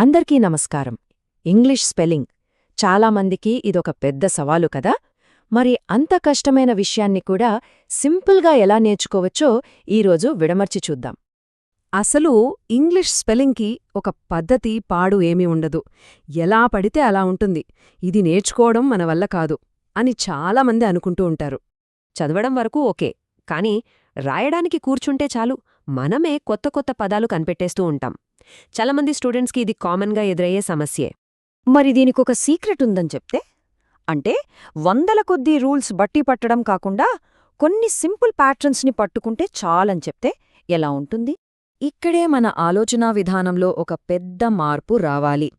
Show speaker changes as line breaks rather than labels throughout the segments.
అందరికీ నమస్కారం. English spelling చాలామందికి ఇదొక పెద్ద సవాలు కదా. మరి అంత కష్టమైన విషయాన్ని కూడా సింపుల్గా ఎలా నేర్చుకోవచ్చో ఈరోజు విడమర్చి చూద్దాం.
అసలు ఇంగ్లీష్ స్పెల్లింగ్కి ఒక పద్ధతి పాడు ఏమీ ఉండదు. ఎలా పడితే అలా ఉంటుంది. ఇది నేర్చుకోవడం మన వల్ల కాదు అని చాలామంది అనుకుంటూ ఉంటారు.
చదవడం వరకు ఓకే, కానీ రాయడానికి కూర్చుంటే చాలు మనమే కొత్త కొత్త పదాలు కనిపెట్టేస్తూ ఉంటాం. చాలామంది స్టూడెంట్స్కి ఇది కామన్గా ఎదురయ్యే సమస్యే.
మరి దీనికొక సీక్రెట్ ఉందని చెప్తే, అంటే వందల కొద్దీ రూల్స్ బట్టి పట్టడం కాకుండా కొన్ని సింపుల్ ప్యాటర్న్స్ని పట్టుకుంటే చాలని చెప్తే ఎలా ఉంటుంది? ఇక్కడే మన ఆలోచనా విధానంలో ఒక పెద్ద మార్పు రావాలి.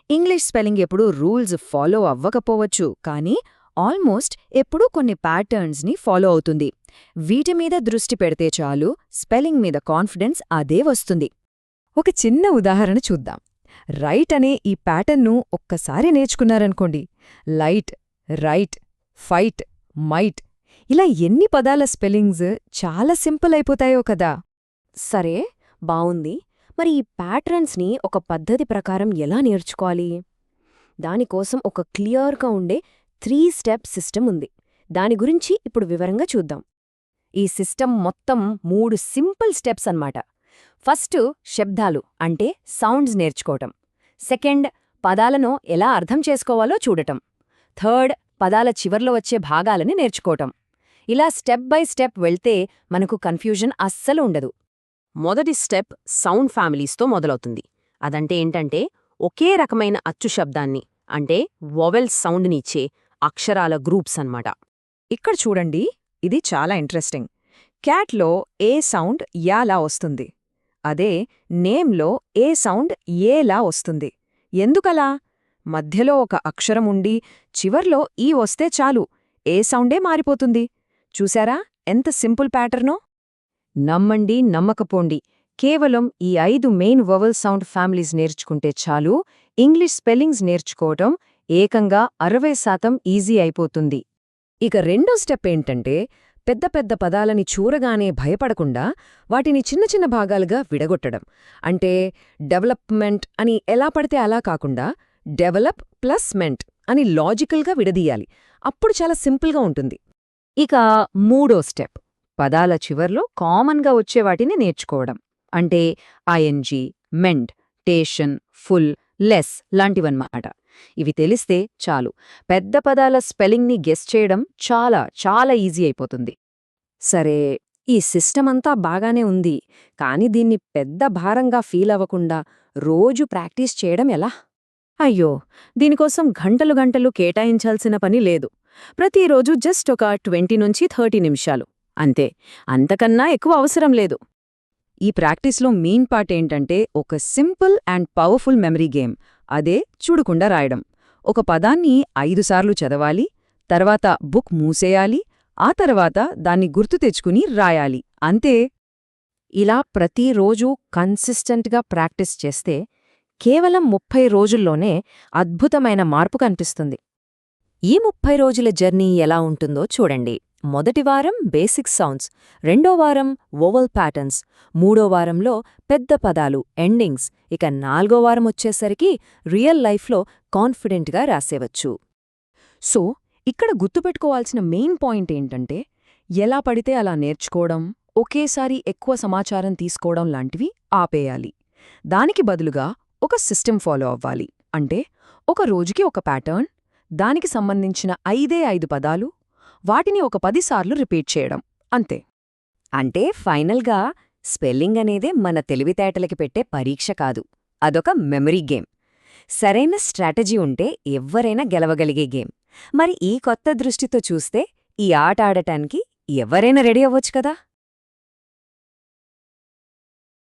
ఇంగ్లీష్ స్పెల్లింగ్ ఎప్పుడూ రూల్స్ ఫాలో అవ్వకపోవచ్చు, కానీ ఆల్మోస్ట్ ఎప్పుడూ కొన్ని ప్యాటర్న్స్ని ఫాలో అవుతుంది. వీటి మీద దృష్టి పెడితే చాలు, స్పెల్లింగ్ మీద కాన్ఫిడెన్స్ అదే వస్తుంది.
ఒక చిన్న ఉదాహరణ చూద్దాం. రైట్ అనే ఈ ప్యాటర్న్ను ఒక్కసారి నేర్చుకున్నారనుకోండి, లైట్, రైట్, ఫైట్, మైట్ ఇలా ఎన్ని పదాల స్పెల్లింగ్స్ చాలా సింపుల్ అయిపోతాయో కదా.
సరే, బావుంది. మరి ఈ ప్యాటర్న్స్ని ఒక పద్ధతి ప్రకారం ఎలా నేర్చుకోవాలి? దానికోసం ఒక క్లియర్గా ఉండే 3 స్టెప్ సిస్టమ్ ఉంది. దాని గురించి ఇప్పుడు వివరంగా చూద్దాం. ఈ సిస్టమ్ మొత్తం 3 సింపుల్ స్టెప్స్ అన్నమాట. ఫస్ట్, శబ్దాలు అంటే సౌండ్స్ నేర్చుకోవటం. సెకండ్, పదాలను ఎలా అర్థం చేసుకోవాలో చూడటం. థర్డ్, పదాల చివర్లో వచ్చే భాగాలని నేర్చుకోవటం. ఇలా స్టెప్ బై స్టెప్ వెళ్తే మనకు కన్ఫ్యూజన్ అస్సలు ఉండదు.
మొదటి స్టెప్ సౌండ్ ఫ్యామిలీస్తో మొదలవుతుంది. అదంటే ఏంటంటే, ఒకే రకమైన అచ్చు శబ్దాన్ని అంటే వొవెల్ సౌండ్నిచ్చే అక్షరాల గ్రూప్స్ అన్నమాట.
ఇక్కడ చూడండి, ఇది చాలా ఇంట్రెస్టింగ్. క్యాట్లో ఏ సౌండ్ యాలా వస్తుంది, అదే నేమ్లో ఏ సౌండ్ ఏలా వస్తుంది. ఎందుకలా? మధ్యలో ఒక అక్షరం ఉండి చివర్లో ఈ వస్తే చాలు, ఏ సౌండే మారిపోతుంది. చూశారా ఎంత సింపుల్ ప్యాటర్నో?
నమ్మండి నమ్మకపోండి, కేవలం ఈ 5 మెయిన్ వొవెల్ సౌండ్ ఫ్యామిలీస్ నేర్చుకుంటే చాలు, ఇంగ్లీష్ స్పెల్లింగ్స్ నేర్చుకోవటం ఏకంగా 60% ఈజీ అయిపోతుంది.
ఇక రెండో స్టెప్ ఏంటంటే, పెద్ద పెద్ద పదాలని చూరగానే భయపడకుండా వాటిని చిన్న చిన్న భాగాలుగా విడగొట్టడం. అంటే డెవలప్మెంట్ అని ఎలా పడితే అలా కాకుండా డెవలప్ ప్లస్ మెంట్ అని లాజికల్గా విడదీయాలి. అప్పుడు చాలా సింపుల్గా ఉంటుంది.
ఇక మూడో స్టెప్, పదాల చివర్లో కామన్గా వచ్చే వాటిని నేర్చుకోవడం. అంటే ఐఎన్జీ, మెంట్, టేషన్, ఫుల్, లెస్ లాంటివన్నమాట. ఇవి తెలిస్తే చాలు, పెద్ద పదాల స్పెల్లింగ్ని గెస్ చేయడం చాలా చాలా ఈజీ అయిపోతుంది. సరే, ఈ సిస్టమ్ అంతా బాగానే ఉంది, కానీ దీన్ని పెద్ద భారంగా ఫీల్ అవ్వకుండా రోజు ప్రాక్టీస్ చేయడం ఎలా? అయ్యో, దీనికోసం గంటలు గంటలు కేటాయించాల్సిన పని లేదు. ప్రతిరోజు జస్ట్ ఒక 20 నుంచి 30 నిమిషాలు అంతే, అంతకన్నా ఎక్కువ అవసరం లేదు. ఈ ప్రాక్టీస్లో మెయిన్ పార్ట్ ఏంటంటే, ఒక simple and powerful memory game. అదే చూడకుండా రాయడం. ఒక పదాన్ని 5 సార్లు చదవాలి, తర్వాత బుక్ మూసేయాలి, ఆ తర్వాత దాన్ని గుర్తు తెచ్చుకుని రాయాలి, అంతే. ఇలా ప్రతిరోజూ కన్సిస్టెంట్గా ప్రాక్టీస్ చేస్తే కేవలం 30 రోజుల్లోనే అద్భుతమైన మార్పు కనిపిస్తుంది. ఈ 30 రోజుల జర్నీ ఎలా ఉంటుందో చూడండి. మొదటి వారం బేసిక్ సౌండ్స్, రెండో వారం వొవెల్ ప్యాటర్న్స్, మూడో వారంలో పెద్ద పదాలు, ఎండింగ్స్, ఇక 4వ వారం వచ్చేసరికి రియల్ లైఫ్లో కాన్ఫిడెంట్గా రాసేవచ్చు. సో, ఇక్కడ గుర్తుపెట్టుకోవాల్సిన మెయిన్ పాయింట్ ఏంటంటే, ఎలా పడితే అలా నేర్చుకోవడం, ఒకేసారి ఎక్కువ సమాచారం తీసుకోవడం లాంటివి ఆపేయాలి. దానికి బదులుగా ఒక సిస్టమ్ ఫాలో అవ్వాలి. అంటే ఒక రోజుకి ఒక ప్యాటర్న్, దానికి సంబంధించిన 5 పదాలు, వాటిని ఒక 10 సార్లు రిపీట్ చేయడం, అంతే. అంటే ఫైనల్గా స్పెల్లింగ్ అనేదే మన తెలివితేటలకి పెట్టే పరీక్ష కాదు, అదొక మెమరీ గేమ్. సరైన స్ట్రాటజీ ఉంటే ఎవ్వరైనా గెలవగలిగే గేమ్. మరి ఈ కొత్త దృష్టితో చూస్తే ఈ ఆట ఆడటానికి ఎవరైనా రెడీ అవ్వొచ్చు కదా.